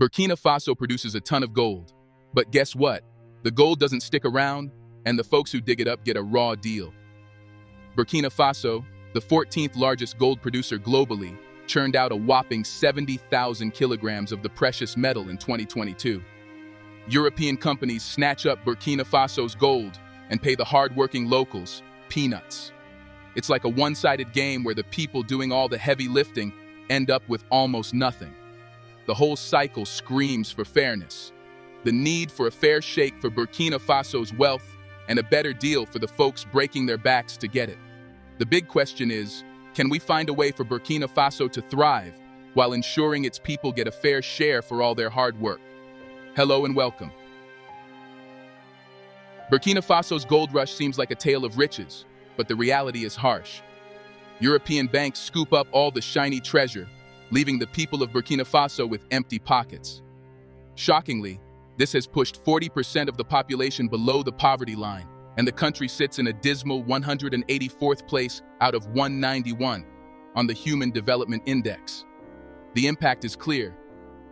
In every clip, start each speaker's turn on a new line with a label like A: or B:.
A: Burkina Faso produces a ton of gold. But guess what? The gold doesn't stick around, and the folks who dig it up get a raw deal. Burkina Faso, the 14th largest gold producer globally, churned out a whopping 70,000 kilograms of the precious metal in 2022. European companies snatch up Burkina Faso's gold and pay the hardworking locals peanuts. It's like a one-sided game where the people doing all the heavy lifting end up with almost nothing. The whole cycle screams for fairness. The need for a fair shake for Burkina Faso's wealth and a better deal for the folks breaking their backs to get it. The big question is, can we find a way for Burkina Faso to thrive while ensuring its people get a fair share for all their hard work? Hello and welcome. Burkina Faso's gold rush seems like a tale of riches, but the reality is harsh. European banks scoop up all the shiny treasure, leaving the people of Burkina Faso with empty pockets. Shockingly, this has pushed 40% of the population below the poverty line, and the country sits in a dismal 184th place out of 191 on the Human Development Index. The impact is clear.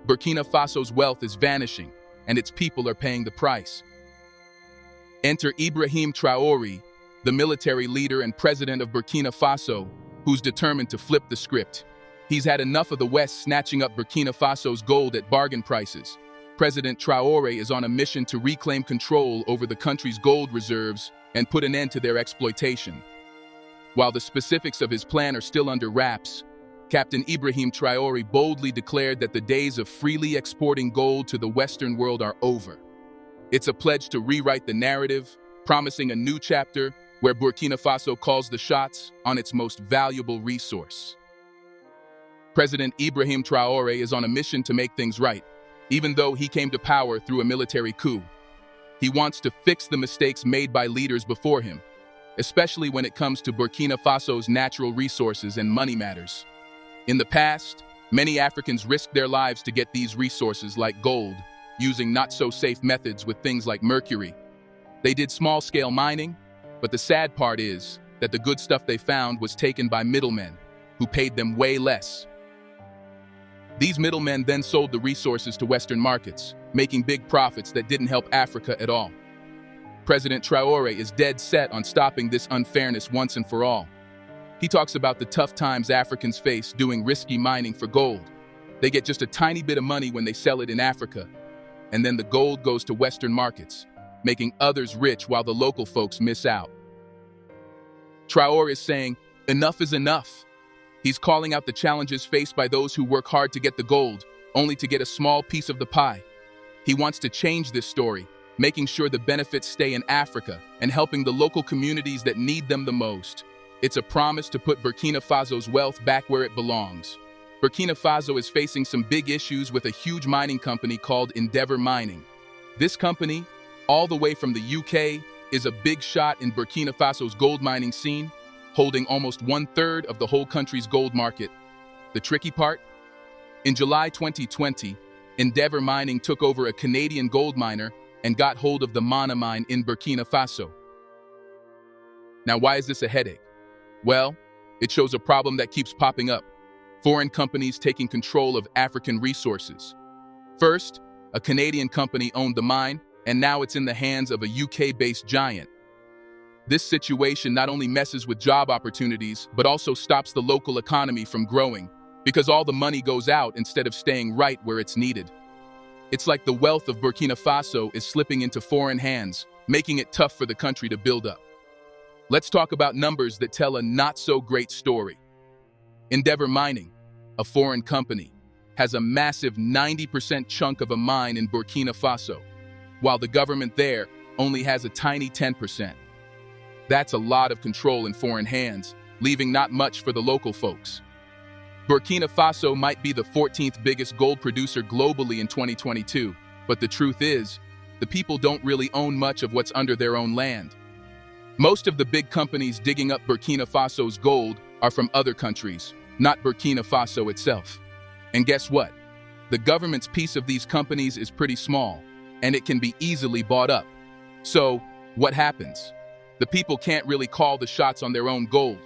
A: Burkina Faso's wealth is vanishing, and its people are paying the price. Enter Ibrahim Traore, the military leader and president of Burkina Faso, who's determined to flip the script. He's had enough of the West snatching up Burkina Faso's gold at bargain prices. President Traore is on a mission to reclaim control over the country's gold reserves and put an end to their exploitation. While the specifics of his plan are still under wraps, Captain Ibrahim Traore boldly declared that the days of freely exporting gold to the Western world are over. It's a pledge to rewrite the narrative, promising a new chapter where Burkina Faso calls the shots on its most valuable resource. President Ibrahim Traore is on a mission to make things right, even though he came to power through a military coup. He wants to fix the mistakes made by leaders before him, especially when it comes to Burkina Faso's natural resources and money matters. In the past, many Africans risked their lives to get these resources like gold, using not-so-safe methods with things like mercury. They did small-scale mining, but the sad part is that the good stuff they found was taken by middlemen, who paid them way less. These middlemen then sold the resources to Western markets, making big profits that didn't help Africa at all. President Traore is dead set on stopping this unfairness once and for all. He talks about the tough times Africans face doing risky mining for gold. They get just a tiny bit of money when they sell it in Africa, and then the gold goes to Western markets, making others rich while the local folks miss out. Traore is saying, enough is enough. He's calling out the challenges faced by those who work hard to get the gold, only to get a small piece of the pie. He wants to change this story, making sure the benefits stay in Africa and helping the local communities that need them the most. It's a promise to put Burkina Faso's wealth back where it belongs. Burkina Faso is facing some big issues with a huge mining company called Endeavour Mining. This company, all the way from the UK, is a big shot in Burkina Faso's gold mining scene, holding almost 1/3 of the whole country's gold market. The tricky part? In July 2020, Endeavour Mining took over a Canadian gold miner and got hold of the Mana mine in Burkina Faso. Now, why is this a headache? Well, it shows a problem that keeps popping up: foreign companies taking control of African resources. First, a Canadian company owned the mine, and now it's in the hands of a UK-based giant. This situation not only messes with job opportunities, but also stops the local economy from growing, because all the money goes out instead of staying right where it's needed. It's like the wealth of Burkina Faso is slipping into foreign hands, making it tough for the country to build up. Let's talk about numbers that tell a not-so-great story. Endeavour Mining, a foreign company, has a massive 90% chunk of a mine in Burkina Faso, while the government there only has a tiny 10%. That's a lot of control in foreign hands, leaving not much for the local folks. Burkina Faso might be the 14th biggest gold producer globally in 2022, but the truth is, the people don't really own much of what's under their own land. Most of the big companies digging up Burkina Faso's gold are from other countries, not Burkina Faso itself. And guess what? The government's piece of these companies is pretty small, and it can be easily bought up. So, what happens? The people can't really call the shots on their own gold,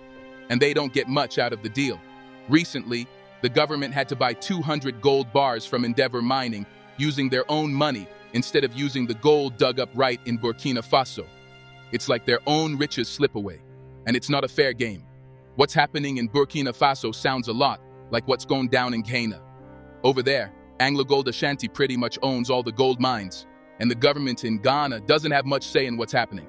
A: and they don't get much out of the deal. Recently, The government had to buy 200 gold bars from Endeavor Mining using their own money instead of using the gold dug up right in Burkina Faso. It's like their own riches slip away, and it's not a fair game. What's happening in Burkina Faso sounds a lot like what's going down in Ghana. Over there, AngloGold Ashanti pretty much owns all the gold mines, and the government in Ghana doesn't have much say in what's happening.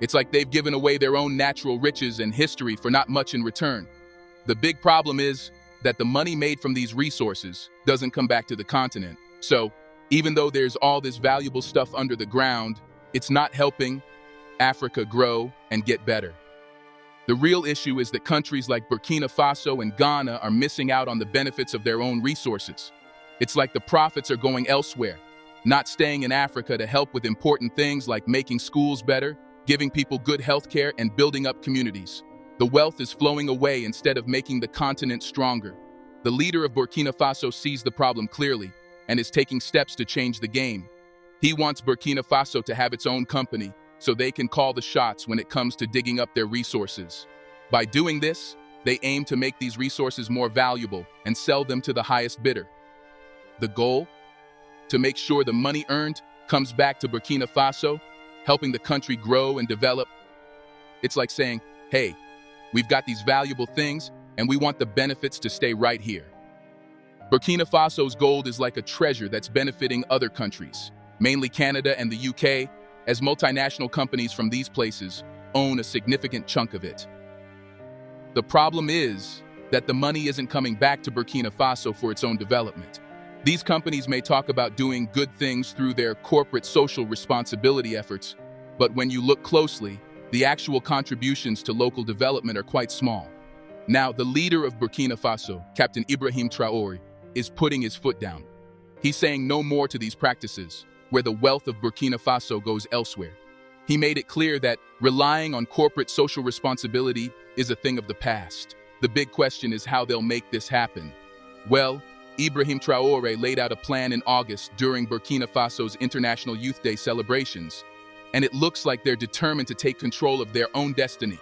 A: It's like they've given away their own natural riches and history for not much in return. The big problem is that the money made from these resources doesn't come back to the continent. So, even though there's all this valuable stuff under the ground, it's not helping Africa grow and get better. The real issue is that countries like Burkina Faso and Ghana are missing out on the benefits of their own resources. It's like the profits are going elsewhere, not staying in Africa to help with important things like making schools better, giving people good health care, and building up communities. The wealth is flowing away instead of making the continent stronger. The leader of Burkina Faso sees the problem clearly and is taking steps to change the game. He wants Burkina Faso to have its own company so they can call the shots when it comes to digging up their resources. By doing this, they aim to make these resources more valuable and sell them to the highest bidder. The goal? To make sure the money earned comes back to Burkina Faso, helping the country grow and develop. It's like saying, hey, we've got these valuable things and we want the benefits to stay right here. Burkina Faso's gold is like a treasure that's benefiting other countries, mainly Canada and the UK, as multinational companies from these places own a significant chunk of it. The problem is that the money isn't coming back to Burkina Faso for its own development. These companies may talk about doing good things through their corporate social responsibility efforts, but when you look closely, the actual contributions to local development are quite small. Now, the leader of Burkina Faso, Captain Ibrahim Traore, is putting his foot down. He's saying no more to these practices, where the wealth of Burkina Faso goes elsewhere. He made it clear that relying on corporate social responsibility is a thing of the past. The big question is how they'll make this happen. Well, Ibrahim Traore laid out a plan in August during Burkina Faso's International Youth Day celebrations, and it looks like they're determined to take control of their own destiny.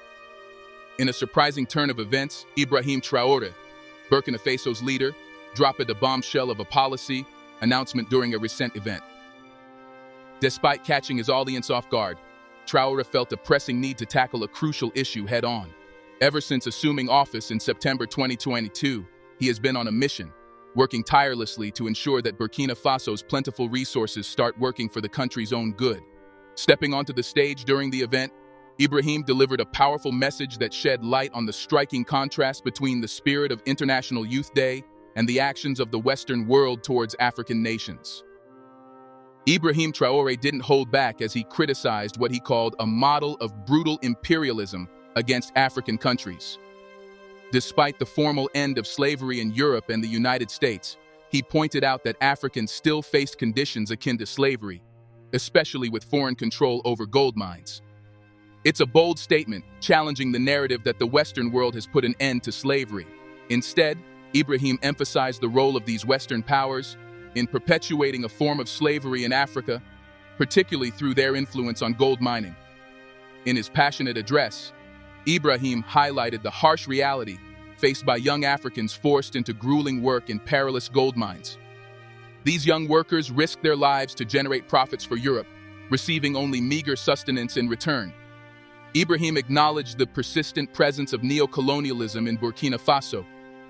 A: In a surprising turn of events, Ibrahim Traore, Burkina Faso's leader, dropped a bombshell of a policy announcement during a recent event. Despite catching his audience off guard, Traore felt a pressing need to tackle a crucial issue head-on. Ever since assuming office in September 2022, he has been on a mission, working tirelessly to ensure that Burkina Faso's plentiful resources start working for the country's own good. Stepping onto the stage during the event, Ibrahim delivered a powerful message that shed light on the striking contrast between the spirit of International Youth Day and the actions of the Western world towards African nations. Ibrahim Traore didn't hold back as he criticized what he called a model of brutal imperialism against African countries. Despite the formal end of slavery in Europe and the United States, he pointed out that Africans still faced conditions akin to slavery, especially with foreign control over gold mines. It's a bold statement, challenging the narrative that the Western world has put an end to slavery. Instead, Ibrahim emphasized the role of these Western powers in perpetuating a form of slavery in Africa, particularly through their influence on gold mining. In his passionate address, Ibrahim highlighted the harsh reality faced by young Africans forced into grueling work in perilous gold mines. These young workers risked their lives to generate profits for Europe, receiving only meager sustenance in return. Ibrahim acknowledged the persistent presence of neo-colonialism in Burkina Faso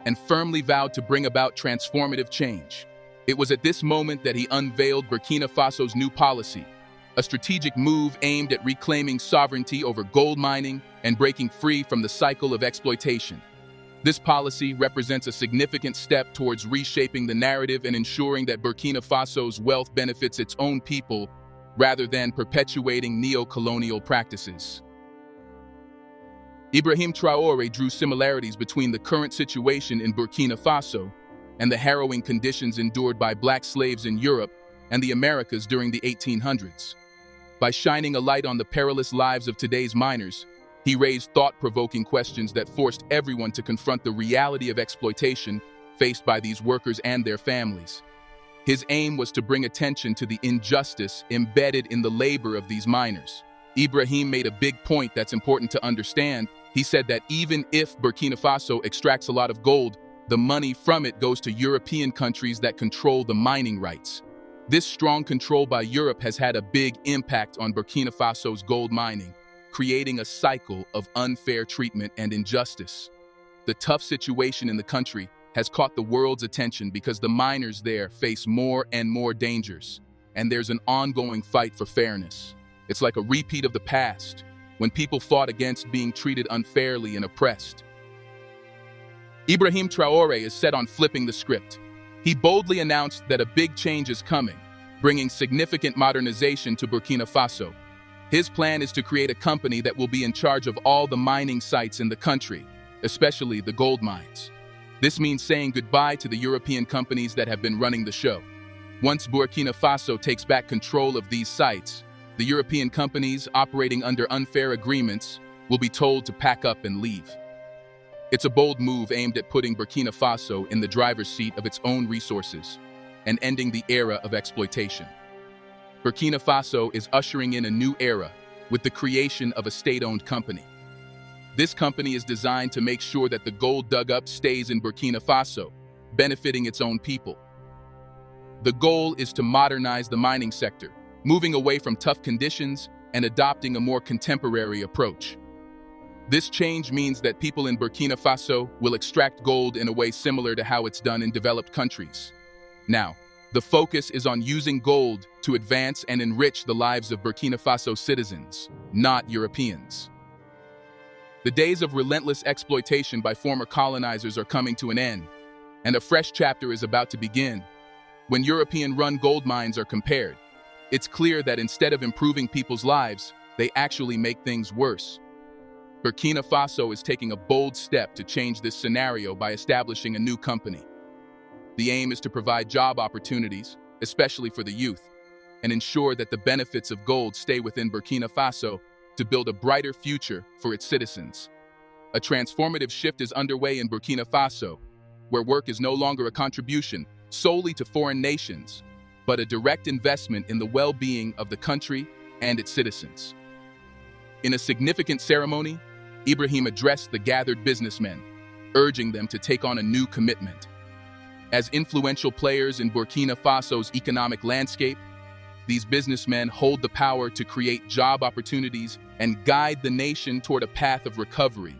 A: and firmly vowed to bring about transformative change. It was at this moment that he unveiled Burkina Faso's new policy, a strategic move aimed at reclaiming sovereignty over gold mining and breaking free from the cycle of exploitation. This policy represents a significant step towards reshaping the narrative and ensuring that Burkina Faso's wealth benefits its own people rather than perpetuating neo-colonial practices. Ibrahim Traore drew similarities between the current situation in Burkina Faso and the harrowing conditions endured by black slaves in Europe and the Americas during the 1800s. By shining a light on the perilous lives of today's miners, he raised thought-provoking questions that forced everyone to confront the reality of exploitation faced by these workers and their families. His aim was to bring attention to the injustice embedded in the labor of these miners. Ibrahim made a big point that's important to understand. He said that even if Burkina Faso extracts a lot of gold, The money from it goes to European countries that control the mining rights. This strong control by Europe has had a big impact on Burkina Faso's gold mining, creating a cycle of unfair treatment and injustice. The tough situation in the country has caught the world's attention because the miners there face more and more dangers, and there's an ongoing fight for fairness. It's like a repeat of the past, when people fought against being treated unfairly and oppressed. Ibrahim Traore is set on flipping the script. He boldly announced that a big change is coming, bringing significant modernization to Burkina Faso. His plan is to create a company that will be in charge of all the mining sites in the country, especially the gold mines. This means saying goodbye to the European companies that have been running the show. Once Burkina Faso takes back control of these sites, the European companies operating under unfair agreements will be told to pack up and leave. It's a bold move aimed at putting Burkina Faso in the driver's seat of its own resources and ending the era of exploitation. Burkina Faso is ushering in a new era with the creation of a state-owned company. This company is designed to make sure that the gold dug up stays in Burkina Faso, benefiting its own people. The goal is to modernize the mining sector, moving away from tough conditions and adopting a more contemporary approach. This change means that people in Burkina Faso will extract gold in a way similar to how it's done in developed countries. Now, the focus is on using gold to advance and enrich the lives of Burkina Faso citizens, not Europeans. The days of relentless exploitation by former colonizers are coming to an end, and a fresh chapter is about to begin. When European-run gold mines are compared, it's clear that instead of improving people's lives, they actually make things worse. Burkina Faso is taking a bold step to change this scenario by establishing a new company. The aim is to provide job opportunities, especially for the youth, and ensure that the benefits of gold stay within Burkina Faso to build a brighter future for its citizens. A transformative shift is underway in Burkina Faso, where work is no longer a contribution solely to foreign nations, but a direct investment in the well-being of the country and its citizens. In a significant ceremony, Ibrahim addressed the gathered businessmen, urging them to take on a new commitment. As influential players in Burkina Faso's economic landscape, these businessmen hold the power to create job opportunities and guide the nation toward a path of recovery.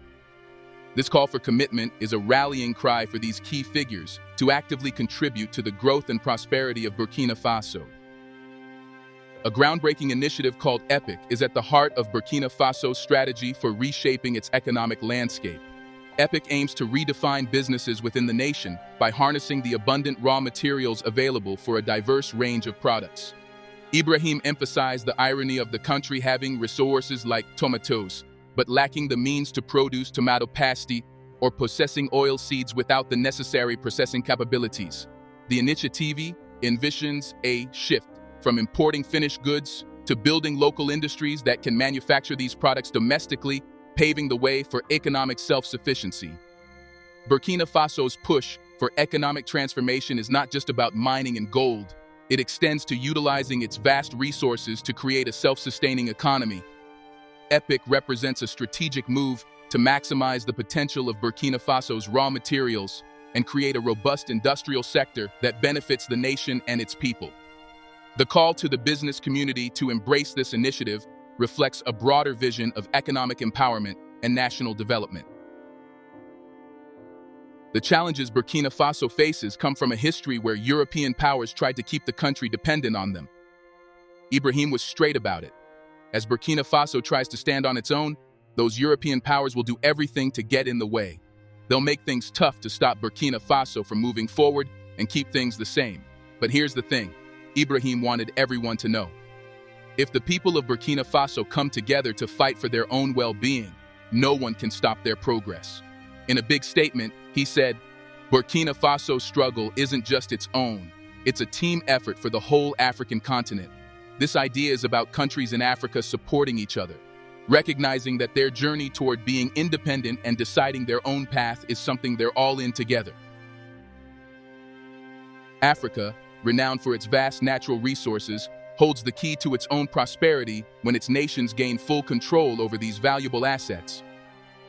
A: This call for commitment is a rallying cry for these key figures to actively contribute to the growth and prosperity of Burkina Faso. A groundbreaking initiative called EPIC is at the heart of Burkina Faso's strategy for reshaping its economic landscape. EPIC aims to redefine businesses within the nation by harnessing the abundant raw materials available for a diverse range of products. Ibrahim emphasized the irony of the country having resources like tomatoes, but lacking the means to produce tomato pasty or possessing oil seeds without the necessary processing capabilities. The initiative envisions a shift from importing finished goods to building local industries that can manufacture these products domestically, paving the way for economic self-sufficiency. Burkina Faso's push for economic transformation is not just about mining and gold. It extends to utilizing its vast resources to create a self-sustaining economy. EPIC represents a strategic move to maximize the potential of Burkina Faso's raw materials and create a robust industrial sector that benefits the nation and its people. The call to the business community to embrace this initiative reflects a broader vision of economic empowerment and national development. The challenges Burkina Faso faces come from a history where European powers tried to keep the country dependent on them. Ibrahim was straight about it. As Burkina Faso tries to stand on its own, those European powers will do everything to get in the way. They'll make things tough to stop Burkina Faso from moving forward and keep things the same. But here's the thing. Ibrahim wanted everyone to know. If the people of Burkina Faso come together to fight for their own well-being, no one can stop their progress. In a big statement, he said, Burkina Faso's struggle isn't just its own. It's a team effort for the whole African continent. This idea is about countries in Africa supporting each other, recognizing that their journey toward being independent and deciding their own path is something they're all in together. Africa, renowned for its vast natural resources, holds the key to its own prosperity when its nations gain full control over these valuable assets.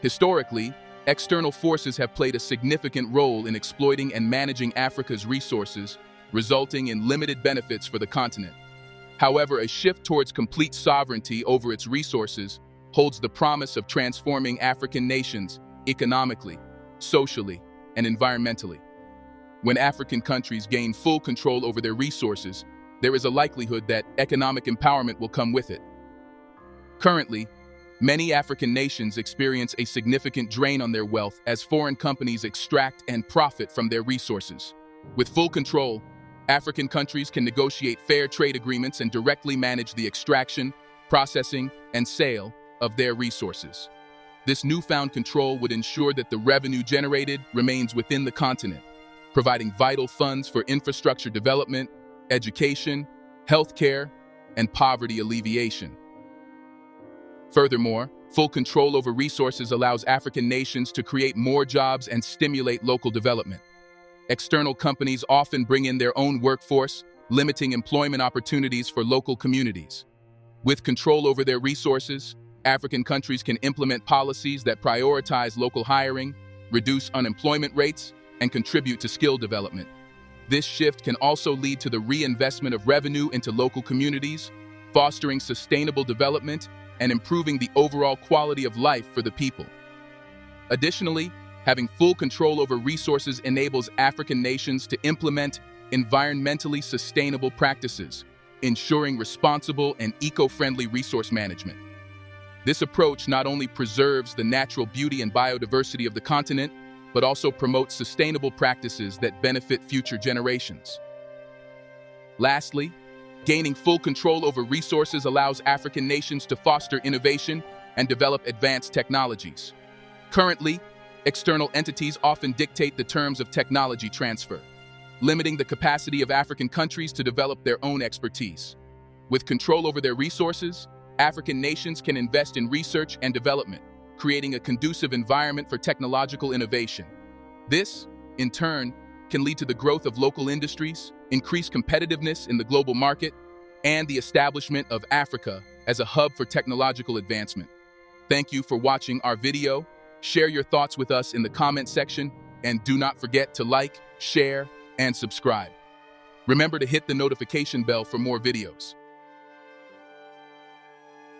A: Historically, External forces have played a significant role in exploiting and managing Africa's resources, resulting in limited benefits for the continent. However, a shift towards complete sovereignty over its resources holds the promise of transforming African nations economically, socially, and environmentally. When African countries gain full control over their resources, there is a likelihood that economic empowerment will come with it. Currently, many African nations experience a significant drain on their wealth as foreign companies extract and profit from their resources. With full control, African countries can negotiate fair trade agreements and directly manage the extraction, processing, and sale of their resources. This newfound control would ensure that the revenue generated remains within the continent, providing vital funds for infrastructure development, education, healthcare, and poverty alleviation. Furthermore, full control over resources allows African nations to create more jobs and stimulate local development. External companies often bring in their own workforce, limiting employment opportunities for local communities. With control over their resources, African countries can implement policies that prioritize local hiring, reduce unemployment rates, and contribute to skill development. This shift can also lead to the reinvestment of revenue into local communities, fostering sustainable development and improving the overall quality of life for the people. Additionally, having full control over resources enables African nations to implement environmentally sustainable practices, ensuring responsible and eco-friendly resource management. This approach not only preserves the natural beauty and biodiversity of the continent, but also promotes sustainable practices that benefit future generations. Lastly, gaining full control over resources allows African nations to foster innovation and develop advanced technologies. Currently, external entities often dictate the terms of technology transfer, limiting the capacity of African countries to develop their own expertise. With control over their resources, African nations can invest in research and development, creating a conducive environment for technological innovation. This, in turn, can lead to the growth of local industries, increased competitiveness in the global market, and the establishment of Africa as a hub for technological advancement. Thank you for watching our video. Share your thoughts with us in the comment section, and do not forget to like, share, and subscribe. Remember to hit the notification bell for more videos.